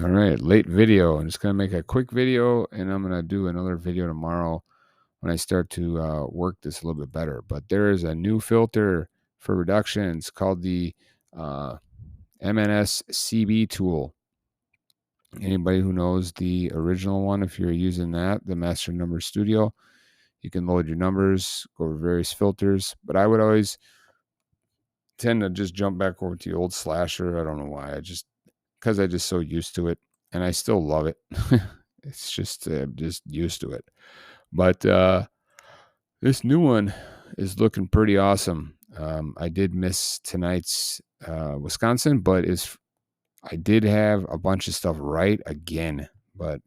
All right, late video. I'm just going to make a quick video, and I'm going to do another video tomorrow when I start to work this a little bit better. But there is a new filter for reduction. It's called the uh, MNS-CB tool. Anybody who knows the original one, if you're using that, the Master Number Studio, you can load your numbers, go over various filters. But I would always tend to just jump back over to the old slasher. I don't know why. Because I just so used to it, and I still love it. It's just used to it. But this new one is looking pretty awesome. I did miss tonight's Wisconsin, but I did have a bunch of stuff right again. But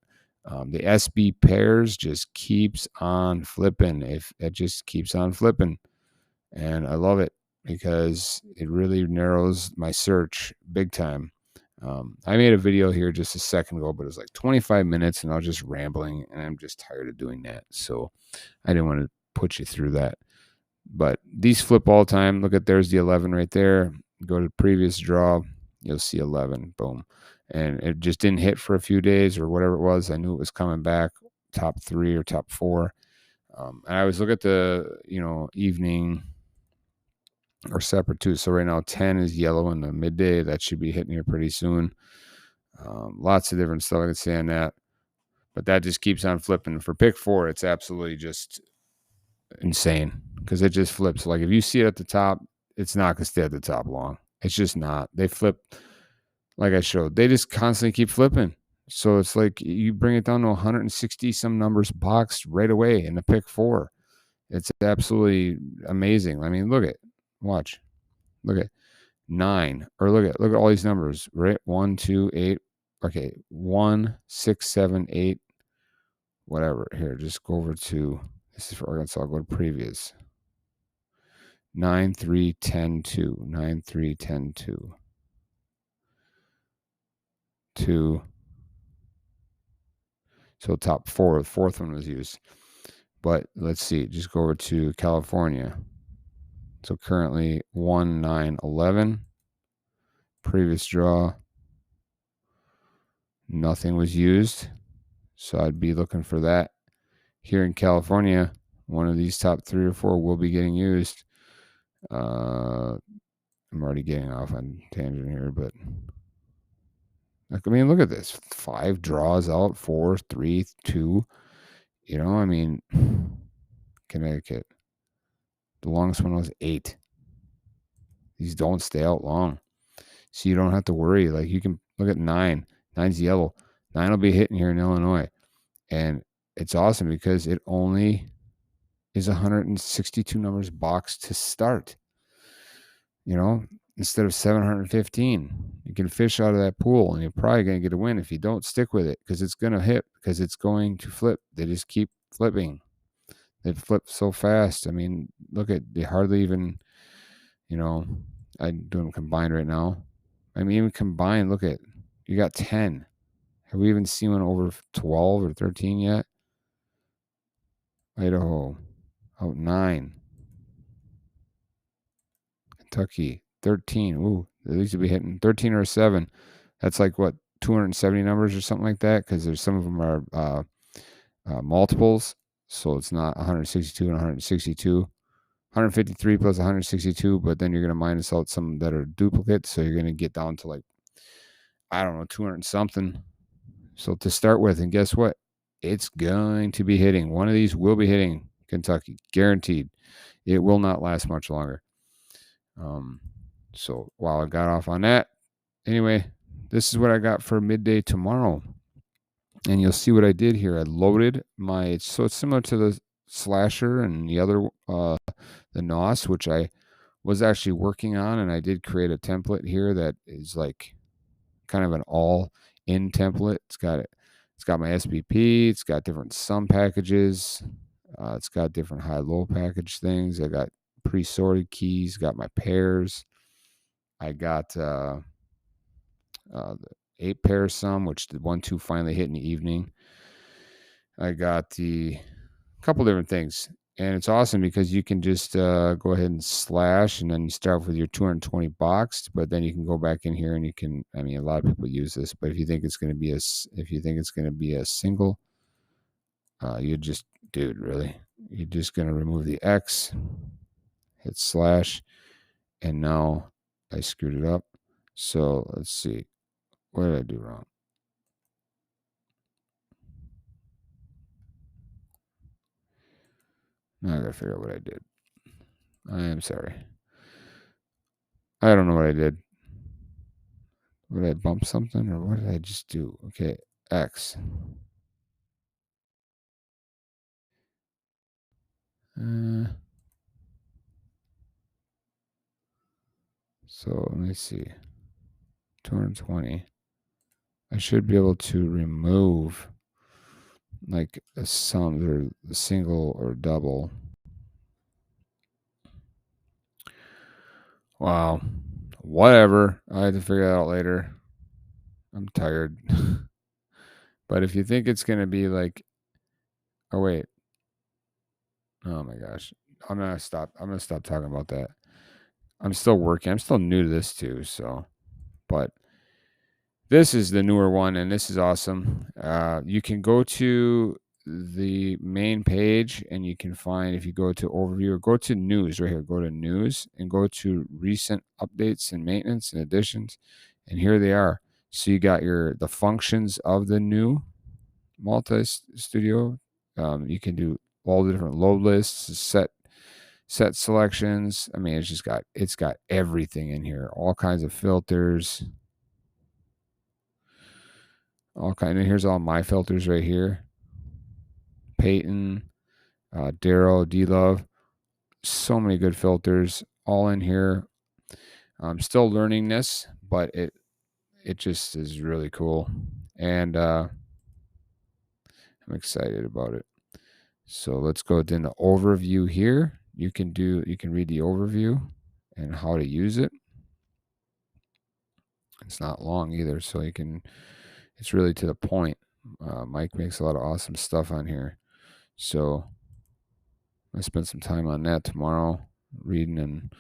the SB pairs just keeps on flipping. If it just keeps on flipping, and I love it because it really narrows my search big time. I made a video here just a second ago, but it was like 25 minutes and I was just rambling, and I'm just tired of doing that. So I didn't want to put you through that. But these flip all the time. Look at, there's the 11 right there. Go to the previous draw, you'll see 11. Boom. And it just didn't hit for a few days or whatever it was. I knew it was coming back, top 3 or top 4. And I always look at the, evening or separate too. So right now 10 is yellow in the midday. That should be hitting here pretty soon. Lots of different stuff I can say on that, but that just keeps on flipping. For pick 4, it's absolutely just insane because it just flips. Like if you see it at the top, it's not going to stay at the top long. It's just not. They flip, like I showed. They just constantly keep flipping. So it's like you bring it down to 160 some numbers boxed right away in the pick 4. It's absolutely amazing. I mean, watch, look at 9, or look at all these numbers, right? 1, 2, 8. Okay, 1, 6, 7, 8, whatever. Here, just go over to, this is for Arkansas. I'll go to previous. 9, 3, 10, 2. 9, 3, 10, 2. 2. So top 4, the fourth one was used. But let's see, just go over to California. So currently 1, 9, 11. Previous draw, nothing was used. So I'd be looking for that. Here in California, one of these top 3 or 4 will be getting used. I'm already getting off on tangent here, but I mean, look at this. 5 draws out, 4, 3, 2. I mean, Connecticut. The longest one was 8. These don't stay out long. So you don't have to worry. Like you can look at 9. 9's yellow. 9 will be hitting here in Illinois. And it's awesome because it only is 162 numbers boxed to start. Instead of 715, you can fish out of that pool, and you're probably going to get a win if you don't stick with it, because it's going to hit, because it's going to flip. They just keep flipping. They flip so fast. I mean, look at, they hardly even, I'm doing combined right now. I mean, even combined, look at, you got 10. Have we even seen one over 12 or 13 yet? Idaho, 9. Kentucky, 13. Ooh, these would be hitting 13 or 7. That's like what, 270 numbers or something like that, because there's some of them are multiples. So it's not 162 and 162. 153 plus 162, but then you're going to minus out some that are duplicates. So you're going to get down to like, I don't know, 200 something. So to start with, and guess what? It's going to be hitting. One of these will be hitting Kentucky, guaranteed. It will not last much longer. So while I got off on that, anyway, this is what I got for midday tomorrow. And you'll see what I did here. I loaded so it's similar to the slasher and the other, the NOS, which I was actually working on. And I did create a template here that is like kind of an all-in template. It's got my SBPP. It's got different sum packages. It's got different high-low package things. I got pre-sorted keys. Got my pairs. I got the 8-pair sum, which the 1, 2 finally hit in the evening. I got the couple different things. And it's awesome because you can just go ahead and slash, and then you start with your 220 boxed, but then you can go back in here and you can, I mean, a lot of people use this, but if you think it's going to be if you think it's going to be a single, you just, dude, really, you're just going to remove the X, hit slash, and now I screwed it up. So let's see. What did I do wrong? Now I got to figure out what I did. I am sorry. I don't know what I did. Did I bump something or what did I just do? Okay, X. So let me see. 220. I should be able to remove like a sum or a single or double. Wow. Whatever. I have to figure that out later. I'm tired. But if you think it's going to be like, oh, wait. Oh my gosh. I'm going to stop. I'm going to stop talking about that. I'm still working. I'm still new to this too. So, but this is the newer one, and this is awesome. You can go to the main page, and you can find, if you go to overview or go to news right here, go to news and go to recent updates and maintenance and additions, and here they are. So you got the functions of the new multi studio. You can do all the different load lists, set selections. I mean, it's got everything in here, all kinds of filters. All kind of, here's all my filters right here. Peyton, Daryl, D Love, so many good filters all in here. I'm still learning this, but it just is really cool, and I'm excited about it. So let's go into overview here. You can read the overview and how to use it. It's not long either, so it's really to the point. Mike makes a lot of awesome stuff on here. So I spend some time on that tomorrow, reading and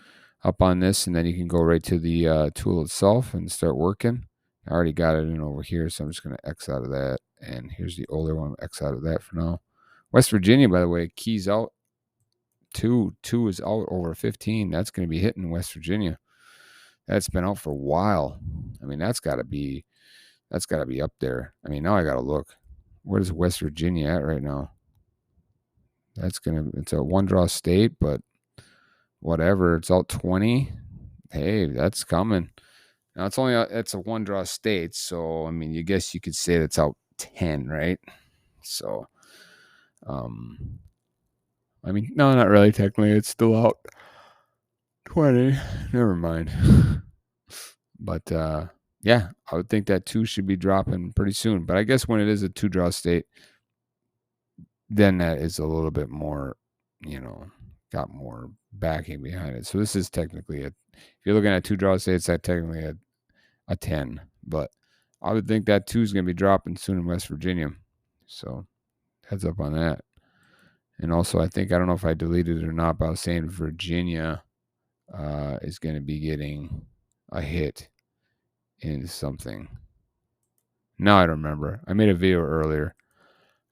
up on this, and then you can go right to the tool itself and start working. I already got it in over here, so I'm just going to X out of that. And here's the older one, X out of that for now. West Virginia, by the way, keys out. Two is out over 15. That's going to be hitting West Virginia. That's been out for a while. I mean, that's got to be up there. I mean, now I got to look. What is West Virginia at right now? It's a one draw state, but whatever. It's out 20. Hey, that's coming. Now it's a one draw state, so I mean, you guess you could say that's out 10, right? So, I mean, no, not really. Technically, it's still out 20. Never mind. But yeah, I would think that 2 should be dropping pretty soon. But I guess when it is a 2 draw state, then that is a little bit more, got more backing behind it. So this is technically if you're looking at 2 draw states, that's technically a 10. But I would think that 2 is going to be dropping soon in West Virginia. So heads up on that. And also, I don't know if I deleted it or not, but I was saying Virginia is going to be getting a hit in something. Now I don't remember. I made a video earlier.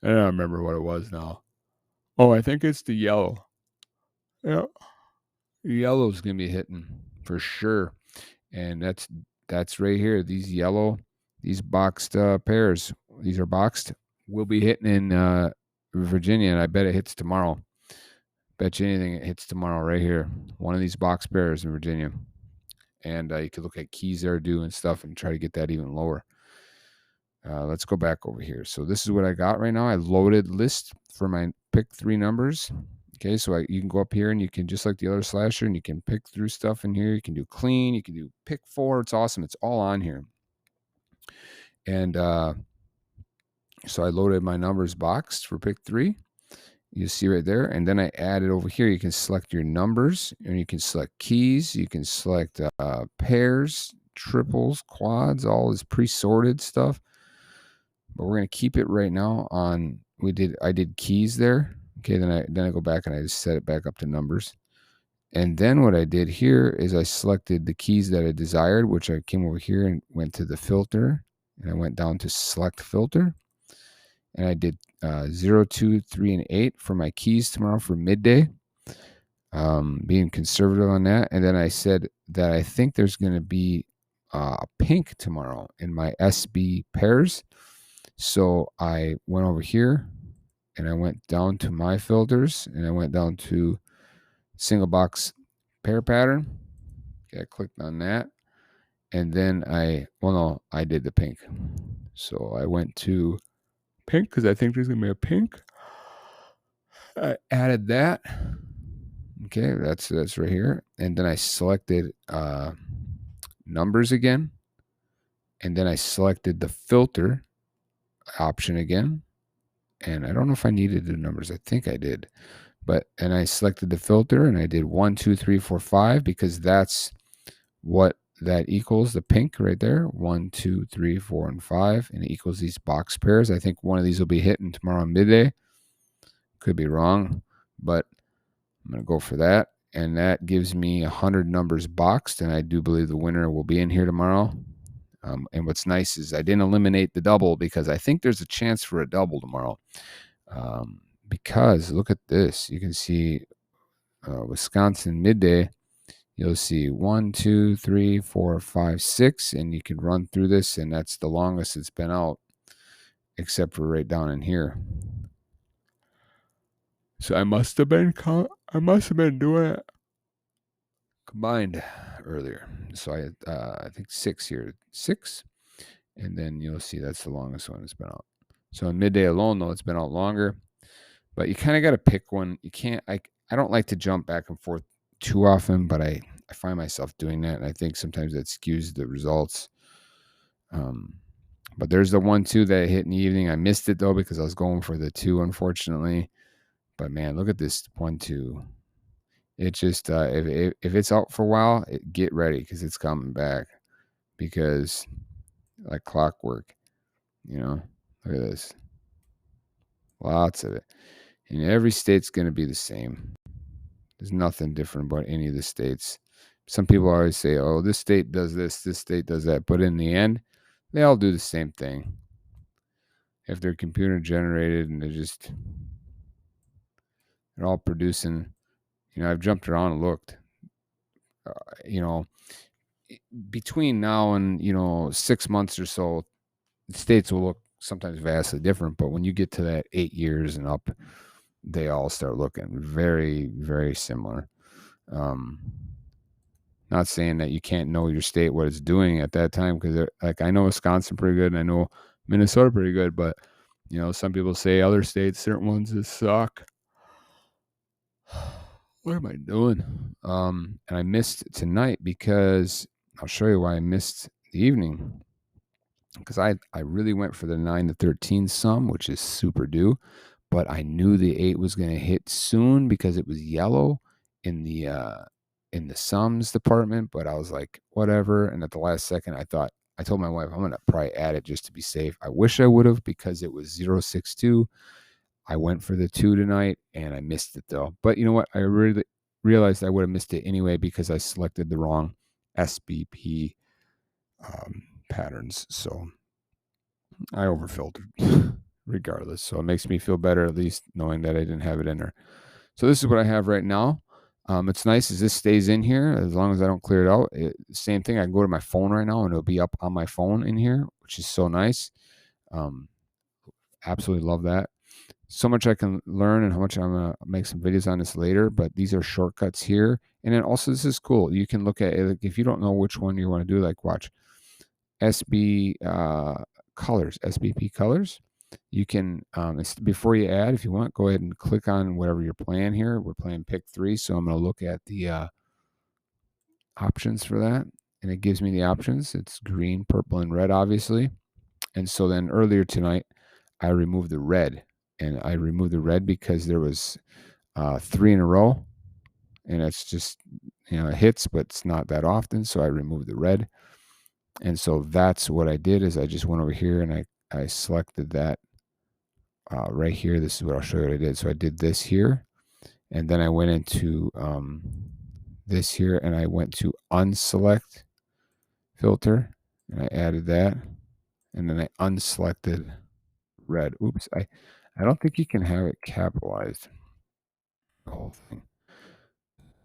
I don't remember what it was now. Oh, I think it's the yellow. Yeah. Yellow's going to be hitting for sure. And that's right here. These boxed pairs, these are boxed, will be hitting in Virginia, and I bet it hits tomorrow. Bet you anything it hits tomorrow right here. One of these box pairs in Virginia. And you could look at keys they're due and stuff and try to get that even lower. Let's go back over here. So this is what I got right now. I loaded list for my pick 3 numbers. Okay, so you can go up here and you can, just like the other slasher, and you can pick through stuff in here. You can do clean. You can do pick 4. It's awesome. It's all on here. And so I loaded my numbers boxed for pick 3. You see right there. And then I added over here, you can select your numbers, and you can select keys. You can select pairs, triples, quads, all this pre-sorted stuff. But we're going to keep it right now on, I did keys there. Okay, then I go back and I just set it back up to numbers. And then what I did here is I selected the keys that I desired, which I came over here and went to the filter, and I went down to select filter, and I did 0, 2, 3, and 8 for my keys tomorrow for midday. Being conservative on that. And then I said that I think there's going to be a pink tomorrow in my SB pairs. So I went over here and I went down to my filters and I went down to single box pair pattern. Okay, I clicked on that. And then I did the pink. So I went to pink because I think there's going to be a pink. I added that. Okay, that's right here. And then I selected numbers again. And then I selected the filter option again. And I don't know if I needed the numbers. I think I did. And I selected the filter and I did 1, 2, 3, 4, 5 because that's what that equals, the pink right there. 1, 2, 3, 4, and 5. And it equals these box pairs. I think one of these will be hitting tomorrow midday. Could be wrong, but I'm going to go for that. And that gives me 100 numbers boxed. And I do believe the winner will be in here tomorrow. And what's nice is I didn't eliminate the double because I think there's a chance for a double tomorrow. Because look at this. You can see Wisconsin midday. You'll see 1, 2, 3, 4, 5, 6. And you can run through this. And that's the longest it's been out, except for right down in here. So I must have been doing it combined earlier. So I think 6 here. 6. And then you'll see that's the longest one that's been out. So in midday alone, though, it's been out longer. But you kind of got to pick one. You can't. I don't like to jump back and forth too often, but I find myself doing that, and I think sometimes that skews the results. But there's the 1, 2 that I hit in the evening. I missed it though because I was going for the 2, unfortunately. But man, look at this 1, 2. It just if it's out for a while, get ready because it's coming back. Because like clockwork, look at this. Lots of it. And every state's going to be the same. There's nothing different about any of the states. Some people always say, oh, this state does this state does that. But in the end, they all do the same thing. If they're computer generated and they're all producing, I've jumped around and looked, between now and, 6 months or so, the states will look sometimes vastly different. But when you get to that 8 years and up, they all start looking very, very similar. Not saying that you can't know your state, what it's doing at that time, because like I know Wisconsin pretty good and I know Minnesota pretty good, but some people say other states, certain ones just suck. What am I doing? And I missed tonight because I'll show you why I missed the evening. Because I really went for the 9 to 13 sum, which is super due, but I knew the 8 was going to hit soon because it was yellow in the sums department. But I was like, whatever. And at the last second, I told my wife, I'm going to probably add it just to be safe. I wish I would have because it was 062. I went for the 2 tonight and I missed it though. But you know what? I really realized I would have missed it anyway because I selected the wrong SBP patterns. So I overfiltered regardless. So it makes me feel better, at least knowing that I didn't have it in there. So this is what I have right now. It's nice as this stays in here as long as I don't clear it out. Same thing. I can go to my phone right now and it'll be up on my phone in here, which is so nice. Absolutely love that. So much I can learn and how much I'm going to make some videos on this later, but these are shortcuts here. And then also this is cool. You can look at it. Like if you don't know which one you want to do, like watch SB colors, SBP colors. You can, before you add, if you want, go ahead and click on whatever you're playing here. We're playing pick 3. So I'm going to look at the options for that. And it gives me the options. It's green, purple, and red, obviously. And so then earlier tonight, I removed the red. And I removed the red because there was 3 in a row. And it's just, it hits, but it's not that often. So I removed the red. And so that's what I did is I just went over here and I selected that right here, this is what I'll show you what I did. So I did this here, and then I went into this here, and I went to unselect filter, and I added that, and then I unselected red. Oops, I don't think you can have it capitalized, the whole thing.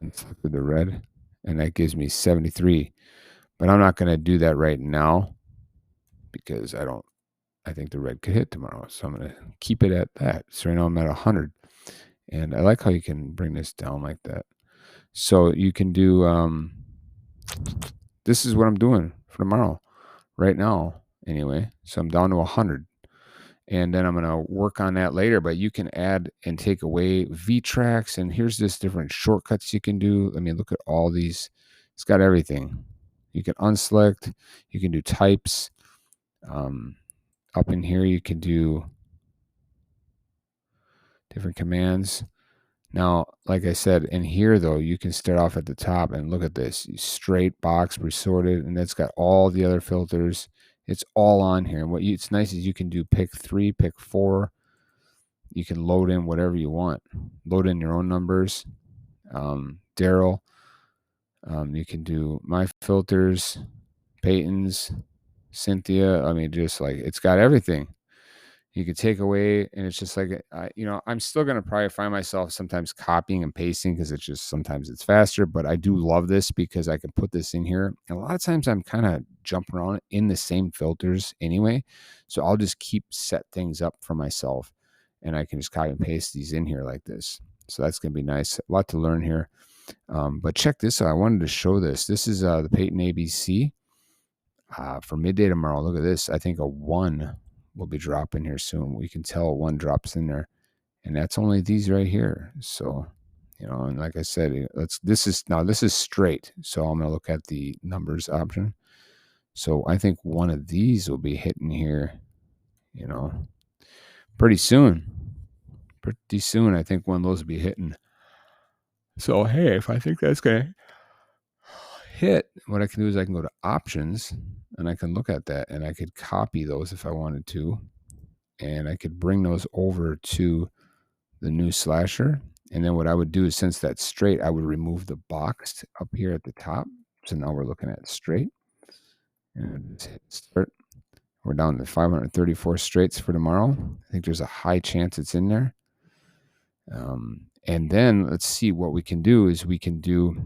And selected the red, and that gives me 73. But I'm not going to do that right now because I think the red could hit tomorrow. So I'm going to keep it at that. So right now I'm at 100. And I like how you can bring this down like that. So you can do, this is what I'm doing for tomorrow right now anyway. So I'm down to 100. And then I'm going to work on that later, but you can add and take away V-tracks. And here's this different shortcuts you can do. I mean, look at all these. It's got everything. You can unselect. You can do types. Up in here, you can do different commands. Now, like I said, in here, though, you can start off at the top and look at this. Straight, box, resorted, and it's got all the other filters. It's all on here. And it's nice is you can do pick 3, pick 4. You can load in whatever you want. Load in your own numbers. Daryl. You can do my filters, Peyton's, Cynthia. I mean, just like it's got everything. You could take away, and it's just like, I'm still going to probably find myself sometimes copying and pasting because it's just sometimes it's faster. But I do love this because I can put this in here. And a lot of times I'm kind of jumping around in the same filters anyway. So I'll just keep set things up for myself, and I can just copy and paste these in here like this. So that's going to be nice. A lot to learn here. But check this out. I wanted to show this. This is the Peyton ABC for midday tomorrow. Look at this. I think a 1 will be dropping here soon. We can tell 1 drops in there, and that's only these right here. So, and like I said, this is straight. So I'm going to look at the numbers option. So I think one of these will be hitting here, pretty soon. Pretty soon, I think one of those will be hitting. So, hey, if I think that's going to hit, what I can do is I can go to options, and I can look at that, and I could copy those if I wanted to. And I could bring those over to the new slasher. And then what I would do is, since that's straight, I would remove the box up here at the top. So now we're looking at straight. And just hit start. We're down to 534 straights for tomorrow. I think there's a high chance it's in there. And then let's see what we can do is we can do,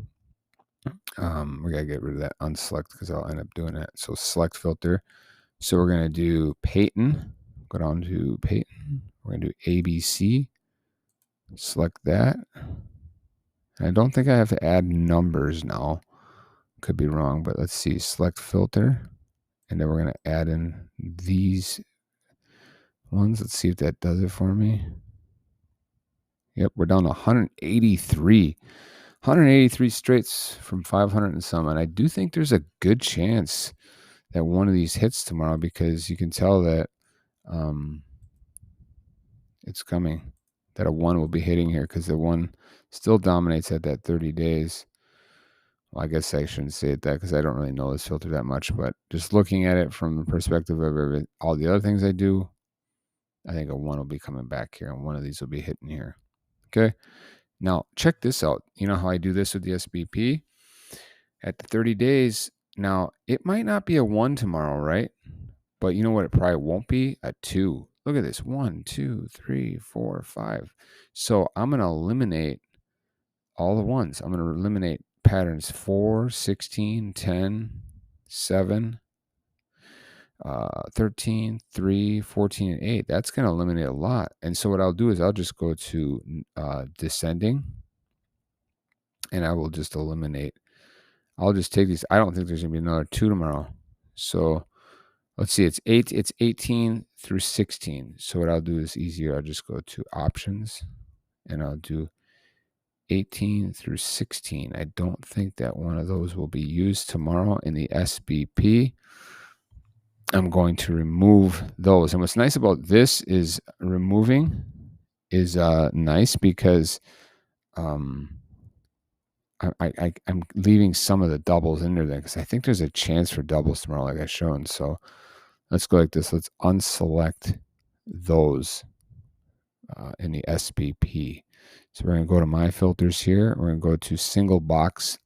we got to get rid of that unselect because I'll end up doing that. So select filter. So we're going to do Peyton. Go down to Peyton. We're going to do ABC. Select that. I don't think I have to add numbers now. Could be wrong, but let's see. Select filter. And then we're going to add in these ones. Let's see if that does it for me. Yep, we're down to 183. 183 straights from 500 and some. And I do think there's a good chance that one of these hits tomorrow because you can tell that it's coming. That a 1 will be hitting here because the 1 still dominates at that 30 days. Well, I guess I shouldn't say it that because I don't really know this filter that much, but just looking at it from the perspective of all the other things I do, I think a 1 will be coming back here and one of these will be hitting here. Okay. Now check this out. You know how I do this with the SBP? At the 30 days, now it might not be a 1 tomorrow, right? But you know what? It probably won't be a 2. Look at this. 1, 2, 3, 4, 5. So I'm going to eliminate all the ones. I'm going to eliminate patterns 4, 16, 10, 7, 13, 3, 14, and 8. That's going to eliminate a lot. And so what I'll do is I'll just go to descending, and I will just eliminate. I'll just take these. I don't think there's going to be another 2 tomorrow. So let's see. It's 18 through 16. So what I'll do is easier. I'll just go to options, and I'll do 18 through 16. I don't think that one of those will be used tomorrow in the SBP. I'm going to remove those. And what's nice about this is removing is nice because I'm leaving some of the doubles in there because I think there's a chance for doubles tomorrow like I've shown. So let's go like this. Let's unselect those. in the SBPP. So we're going to go to my filters here. We're going to go to single box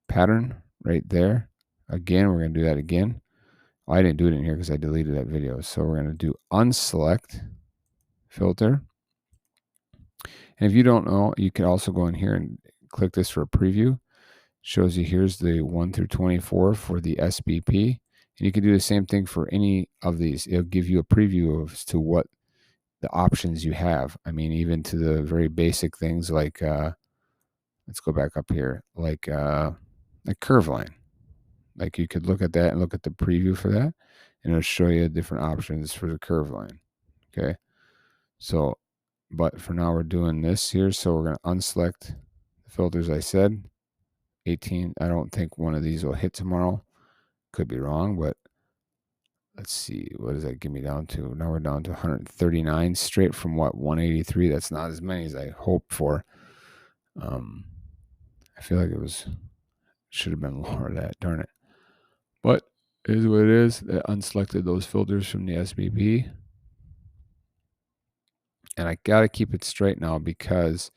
pattern right there. Again, we're going to do that again. Oh, I didn't do it in here because I deleted that video. So we're going to do unselect filter. And if you don't know, you can also go in here and click this for a preview. Shows you here's the 1 through 24 for the SBP. And you can do the same thing for any of these. It'll give you a preview as to what the options you have. I mean, even to the very basic things like, let's go back up here, like curve line. Like you could look at that and look at the preview for that, and it'll show you different options for the curve line. Okay. So, but for now we're doing this here. So we're going to unselect the filters I said. 18. I don't think one of these will hit tomorrow. Could be wrong, but let's see. What does that get me down to? Now we're down to 139 straight from what, 183. That's not as many as I hoped for. I feel like should have been lower that, darn it. But it is what it is. I unselected those filters from the SBP. And I got to keep it straight now because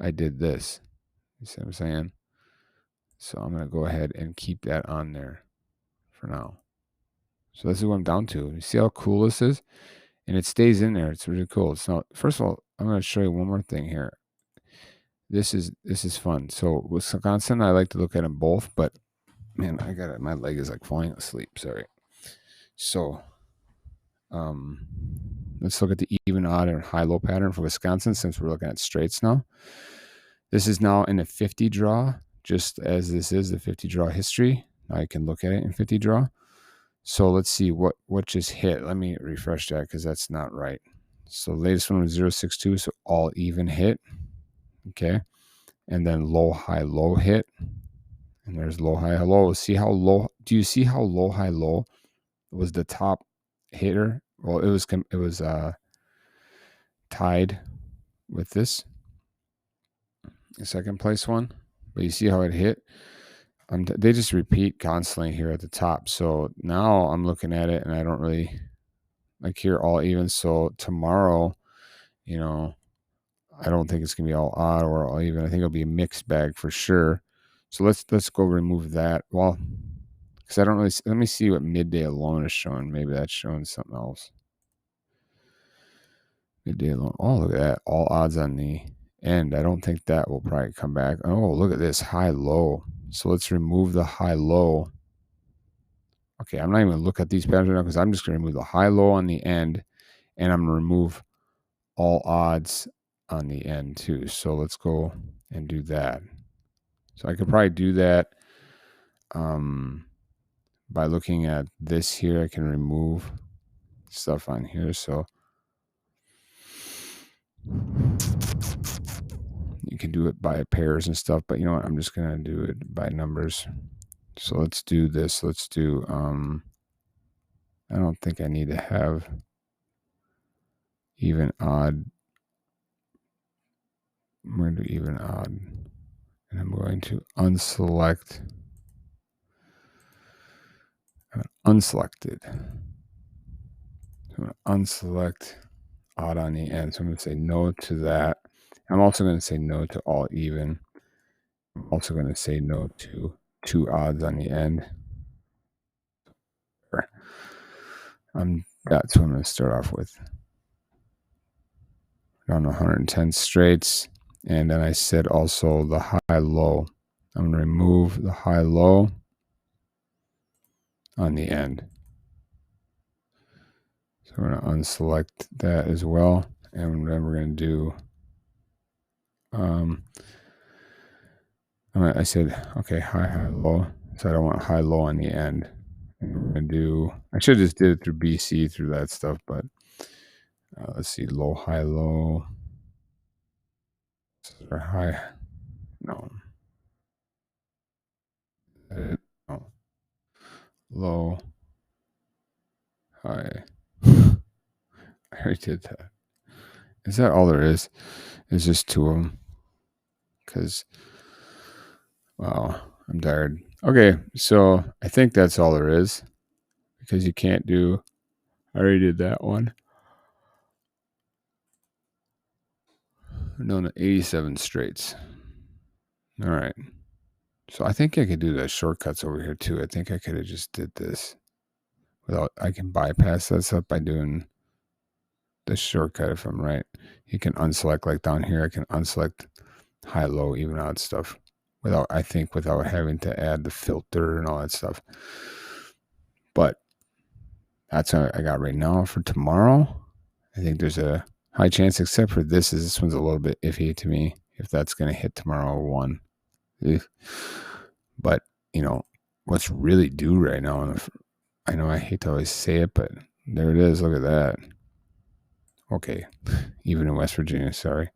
I did this. You see what I'm saying? So I'm going to go ahead and keep that on there for now. So this is what I'm down to. You see how cool this is? And it stays in there. It's really cool. It's not, first of all, I'm going to show you one more thing here. This is fun. So with Wisconsin, I like to look at them both, but man, I got it. My leg is like falling asleep. Sorry. So let's look at the even, odd, and high-low pattern for Wisconsin since we're looking at straights now. This is now in a 50 draw, just as this is the 50 draw history. Now I can look at it in 50 draw. So let's see what just hit. Let me refresh that because that's not right. So the latest one was 062, so all even hit. Okay. And then low, high, low hit. And there's low, high, low. See how low? Do you see how low, high, low was the top hitter? Well, it was tied with this, the second place one. But you see how it hit? They just repeat constantly here at the top. So now I'm looking at it and I don't really like here all even. So tomorrow, you know, I don't think it's gonna be all odd or all even. I think it'll be a mixed bag for sure. So let's go remove that. Well, because I don't really. Let me see what midday alone is showing. Maybe that's showing something else. Midday alone. Oh, look at that. All odds on the end. I don't think that will probably come back. Oh, look at this high low. So let's remove the high low. Okay, I'm not even gonna look at these patterns right now because I'm just gonna remove the high low on the end, and I'm gonna remove all odds on the end too. So let's go and do that. So I could probably do that by looking at this here. I can remove stuff on here. So you can do it by pairs and stuff, but you know what? I'm just going to do it by numbers. So let's do this. Let's do, I don't think I need to have even, odd. I'm going to do even, odd. And I'm going to unselect, unselected. So I'm going to unselect odd on the end. So I'm going to say no to that. I'm also going to say no to all even. I'm also going to say no to 2 odds on the end. That's what I'm going to start off with. On 110 straights. And then I said also the high low. I'm going to remove the high low on the end. So we're going to unselect that as well. And then we're going to do, I said, okay, high, high, low. So I don't want high, low on the end. And we're going to do, I should have just did it through BC through that stuff, but let's see, low, high, low. Or high, no. No. Low, high. I already did that. Is that all there is? It's just 2 of them. Because, wow, I'm tired. Okay, so I think that's all there is. Because you can't do, I already did that one. We're doing 87 straights. All right. So I think I could do the shortcuts over here too. I think I could have just did this without, I can bypass that stuff by doing the shortcut if I'm right. You can unselect, like down here, I can unselect high, low, even odd stuff without, I think, without having to add the filter and all that stuff. But that's what I got right now. For tomorrow, I think there's a high chance, except for this one's a little bit iffy to me if that's going to hit tomorrow or one. But, you know, what's really due right now, I know I hate to always say it, but there it is. Look at that. Okay. Even in West Virginia, sorry.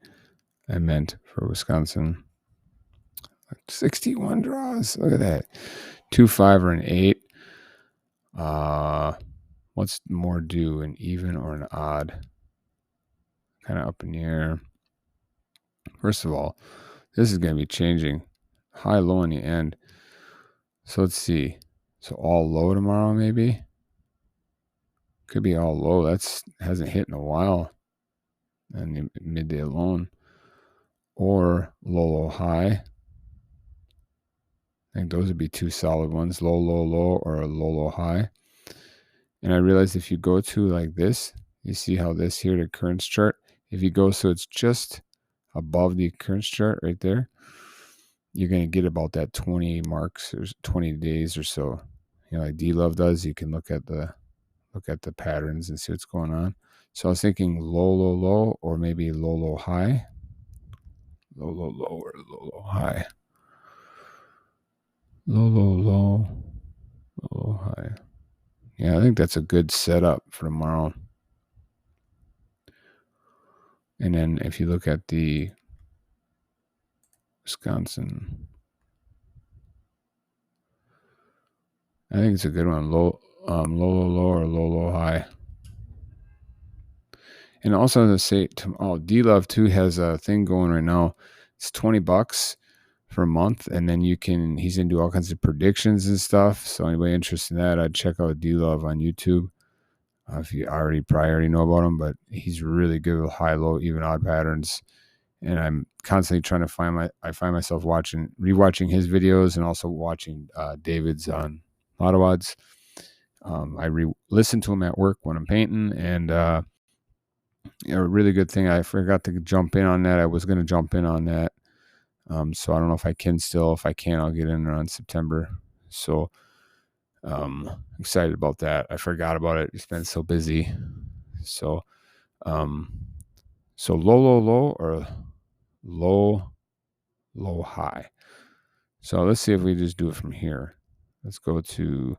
I meant for Wisconsin. 61 draws. Look at that. 2, 5, or an 8. What's more due, an even or an odd? Kind of up in the air. First of all, this is going to be changing. High, low in the end. So let's see. So all low tomorrow, maybe? Could be all low. That's hasn't hit in a while. And the midday alone. Or low, low, high. I think those would be two solid ones. Low, low, low, or low, low, high. And I realized if you go to like this, you see how this here, the currents chart, if you go so it's just above the currents chart right there, you're going to get about that 20 marks or 20 days or so. You know, like D-Love does, you can look at the patterns and see what's going on. So I was thinking low, low, low, or maybe low, low, high. Low, low, low, or low, low, high. Low, low, low, low, low, high. Yeah, I think that's a good setup for tomorrow. And then if you look at the Wisconsin, I think it's a good one. Low, low, low, low, or low, low, high. And also to say, D-Love too has a thing going right now. It's $20 for a month, and then he's into all kinds of predictions and stuff. So anybody interested in that, I'd check out D-Love on YouTube. If you probably already know about him, but he's really good with high, low, even, odd patterns. And I'm constantly trying to I find myself rewatching his videos and also watching David's on Lotto-Odds. I listen to him at work when I'm painting, and a really good thing. I forgot to jump in on that. I was going to jump in on that. So I don't know if I can still. If I can, I'll get in around September. So excited about that. I forgot about it. It's been so busy. So so low, low, low, or low, low, high. So let's see if we just do it from here. Let's go to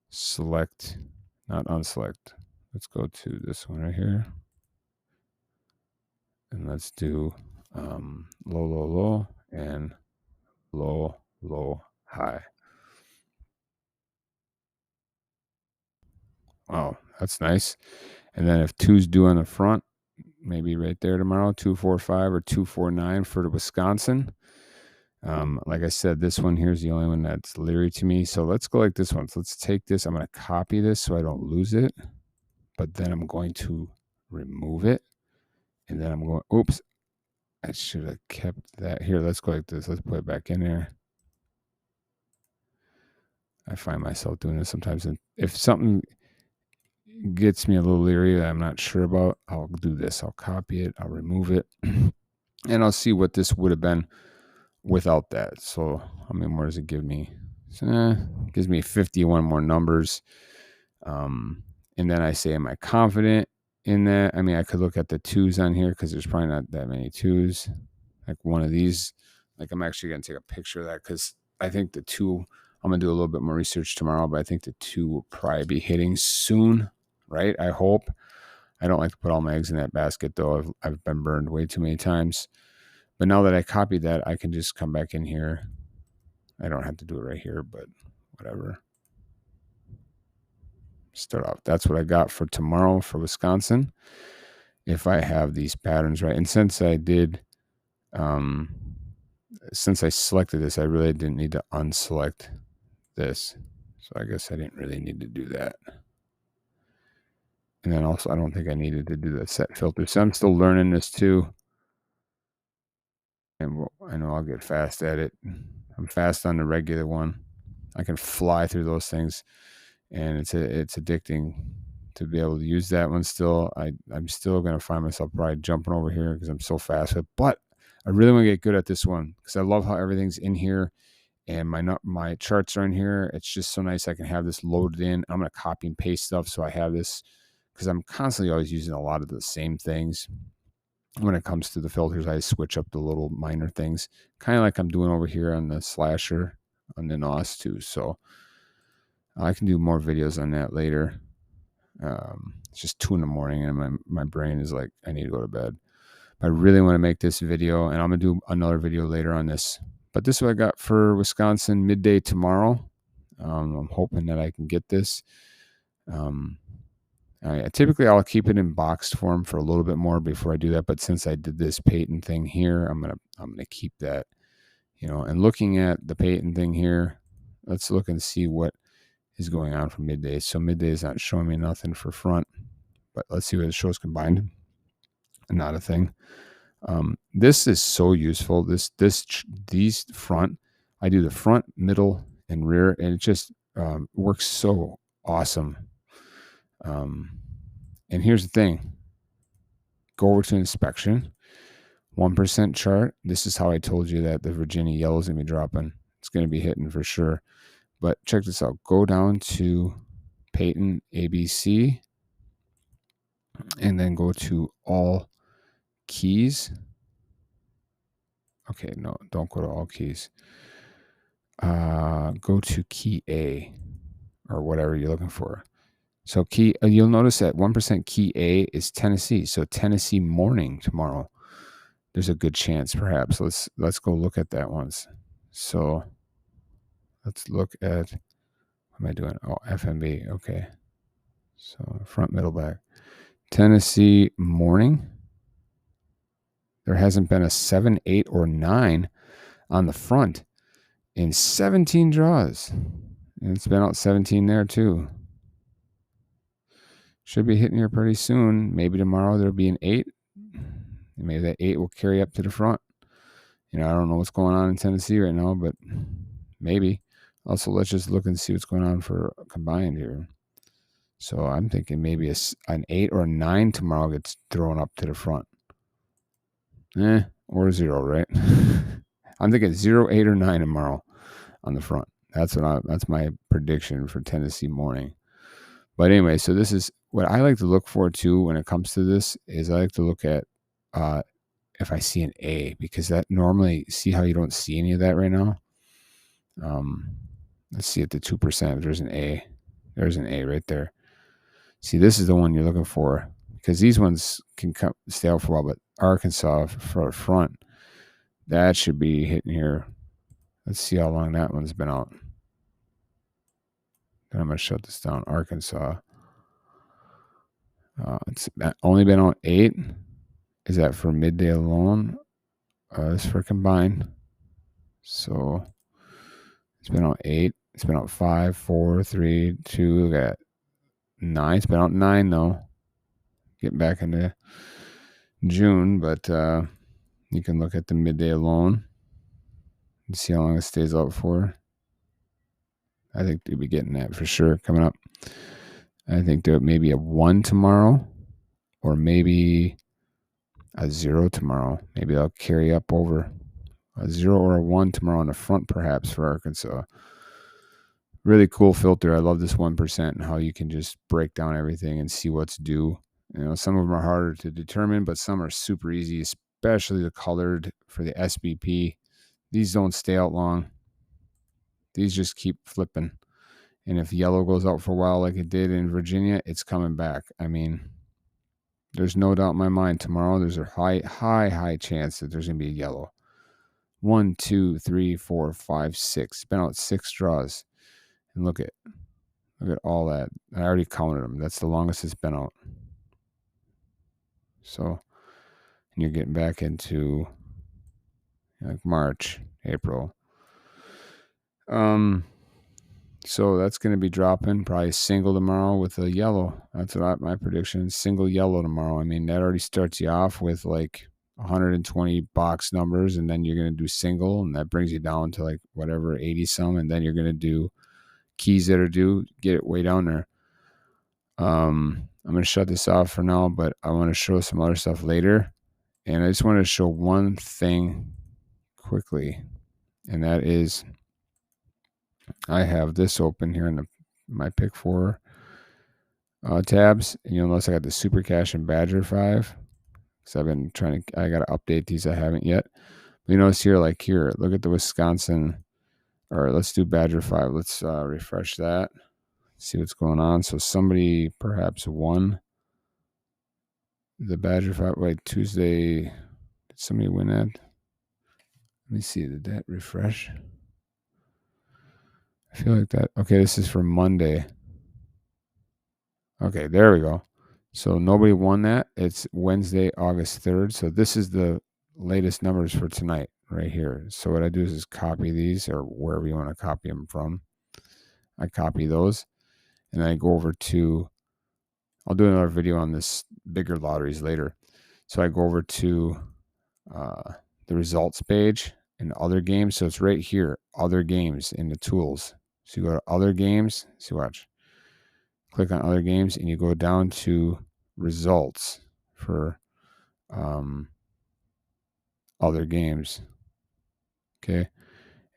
select, not unselect. Let's go to this one right here. And let's do low, low, low, and low, low, high. Wow, that's nice. And then if 2's due on the front, maybe right there tomorrow, 245 or 249 for the Wisconsin. Like I said, this one here is the only one that's leery to me. So let's go like this one. So let's take this. I'm going to copy this so I don't lose it. But then I'm going to remove it. And then I'm going, oops, I should have kept that here. Let's go like this. Let's put it back in there. I find myself doing this sometimes. And if something gets me a little leery that I'm not sure about, I'll do this. I'll copy it. I'll remove it. And I'll see what this would have been without that. So how many more does it give me? Gives me 51 more numbers. And then I say, am I confident in that? I mean, I could look at the 2's on here because there's probably not that many 2's. Like one of these, like I'm actually going to take a picture of that because I think the 2, I'm going to do a little bit more research tomorrow, but I think the 2 will probably be hitting soon, right? I hope. I don't like to put all my eggs in that basket, though. I've been burned way too many times. But now that I copied that, I can just come back in here. I don't have to do it right here, but whatever. Start off. That's what I got for tomorrow for Wisconsin. If I have these patterns right. And since I selected this, I really didn't need to unselect this. So I guess I didn't really need to do that. And then also, I don't think I needed to do the set filter. So I'm still learning this too. And I know I'll get fast at it. I'm fast on the regular one. I can fly through those things, and it's addicting to be able to use that one still. I'm still going to find myself probably jumping over here because I'm so fast with it. But I really want to get good at this one because I love how everything's in here and my charts are in here. It's just so nice. I can have this loaded in. I'm going to copy and paste stuff so I have this because I'm constantly always using a lot of the same things. When it comes to the filters, I switch up the little minor things, kind of like I'm doing over here on the slasher on the NOS too. So I can do more videos on that later. It's just 2 a.m. and my brain is like, I need to go to bed. But I really want to make this video, and I'm going to do another video later on this. But this is what I got for Wisconsin midday tomorrow. I'm hoping that I can get this. Typically, I'll keep it in boxed form for a little bit more before I do that. But since I did this Peyton thing here, I'm gonna keep that. And looking at the Peyton thing here, let's look and see what is going on for midday. So midday is not showing me nothing for front, but let's see what it shows combined. Not a thing. This is so useful. These front, I do the front, middle, and rear, and it just works so awesome. And here's the thing. Go over to inspection, 1% chart. This is how I told you that the Virginia yellow is going to be dropping. It's going to be hitting for sure. But check this out. Go down to Peyton ABC and then go to all keys. Okay, no, don't go to all keys. Go to key A or whatever you're looking for. So you'll notice that 1% key A is Tennessee. So Tennessee morning tomorrow. There's a good chance, perhaps. Let's go look at that once. So let's look at, what am I doing? Oh, FMB. Okay. So front, middle, back. Tennessee morning. There hasn't been a 7, 8, or 9 on the front in 17 draws. And it's been out 17 there too. Should be hitting here pretty soon. Maybe tomorrow there'll be an 8. And maybe that 8 will carry up to the front. I don't know what's going on in Tennessee right now, but maybe. Also, let's just look and see what's going on for combined here. So I'm thinking maybe an 8 or a 9 tomorrow gets thrown up to the front. Or a 0, right? I'm thinking 0, 8, or 9 tomorrow on the front. That's my prediction for Tennessee morning. But anyway, so this is what I like to look for too when it comes to this is I like to look at if I see an A, because that normally, see how you don't see any of that right now? Let's see at the 2%. There's an A. There's an A right there. See, this is the one you're looking for because these ones can stay out for a while, but Arkansas for front, that should be hitting here. Let's see how long that one's been out. Then I'm going to shut this down. Arkansas. It's only been out 8. Is that for midday alone? It's for combined. So it's been out 8. It's been out 5, 4, 3, 2. Look at 9. It's been out 9 though. Getting back into June, but you can look at the midday alone and see how long it stays out for. I think they'll be getting that for sure coming up. I think there may be a 1 tomorrow, or maybe a 0 tomorrow. Maybe I'll carry up over a 0 or a 1 tomorrow on the front, perhaps, for Arkansas. Really cool filter. I love this 1% and how you can just break down everything and see what's due. Some of them are harder to determine, but some are super easy, especially the colored for the SBP. These don't stay out long. These just keep flipping. And if yellow goes out for a while like it did in Virginia, it's coming back. I mean, there's no doubt in my mind tomorrow there's a high chance that there's going to be a yellow. 1, 2, 3, 4, 5, 6. It's been out 6 draws. And look at all that. I already counted them. That's the longest it's been out. So, and you're getting back into like March, April. So that's going to be dropping probably single tomorrow with a yellow. That's what my prediction. Single yellow tomorrow. I mean, that already starts you off with like 120 box numbers, and then you're going to do single, and that brings you down to like whatever 80 some, and then you're going to do keys that are due, get it way down there. I'm going to shut this off for now, but I want to show some other stuff later, and I just want to show one thing quickly, and that is I have this open here in my pick 4 tabs, and you'll notice I got the Super Cash and Badger 5. So I've been I got to update these. I haven't yet. But you notice here, like here, look at the Wisconsin, or let's do Badger 5. Let's refresh that, see what's going on. So somebody perhaps won the Badger 5. Wait, Tuesday, did somebody win that? Let me see, did that refresh? I feel like that. Okay, this is for Monday. Okay, there we go. So nobody won that. It's Wednesday, August 3rd. So this is the latest numbers for tonight right here. So what I do is copy these, or wherever you want to copy them from. I copy those, and then I go over to, I'll do another video on this bigger lotteries later. So I go over to the results page and other games. So it's right here, other games in the tools. So you go to other games. See, watch. Click on other games, and you go down to results for other games. Okay.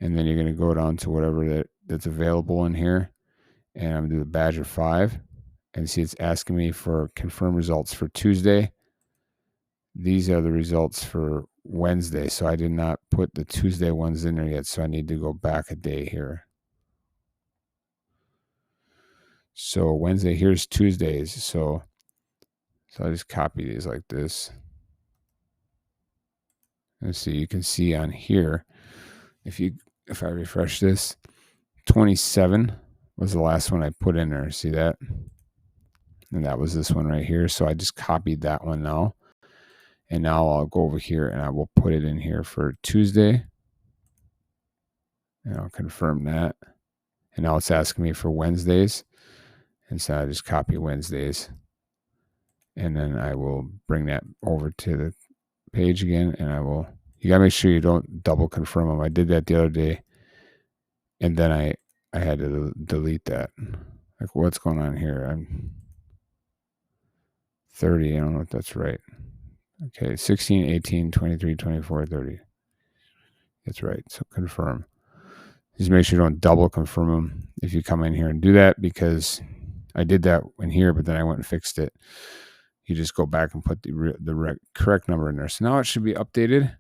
And then you're going to go down to whatever that's available in here. And I'm going to do the Badger 5. And see, it's asking me for confirm results for Tuesday. These are the results for Wednesday. So I did not put the Tuesday ones in there yet. So I need to go back a day here. So Wednesday, here's Tuesdays. So I just copy these like this. Let's see, you can see on here, if I refresh this, 27 was the last one I put in there. See that? And that was this one right here. So I just copied that one now. And now I'll go over here and I will put it in here for Tuesday. And I'll confirm that. And now it's asking me for Wednesdays. And so I just copy Wednesdays. And then I will bring that over to the page again. And you got to make sure you don't double confirm them. I did that the other day. And then I had to delete that. Like, what's going on here? I'm 30. I don't know if that's right. Okay, 16, 18, 23, 24, 30. That's right. So confirm. Just make sure you don't double confirm them if you come in here and do that, because I did that in here, but then I went and fixed it. You just go back and put the correct number in there. So now it should be updated.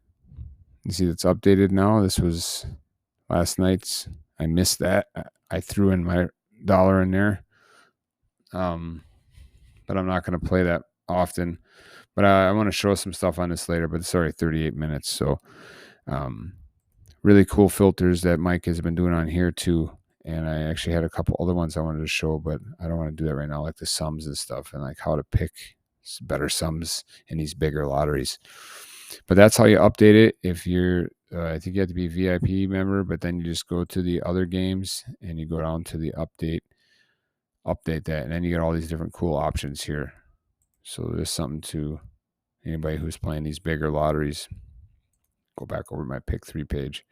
You see it's updated now. This was last night's. I missed that. I threw in my dollar in there. But I'm not going to play that often. But I want to show some stuff on this later, but it's already 38 minutes. So really cool filters that Mike has been doing on here too. And I actually had a couple other ones I wanted to show, but I don't want to do that right now, like the sums and stuff, and like how to pick better sums in these bigger lotteries. But that's how you update it. If you're, I think you have to be a VIP member, but then you just go to the other games and you go down to the update that, and then you get all these different cool options here. So there's something to anybody who's playing these bigger lotteries. Go back over to my pick 3 page.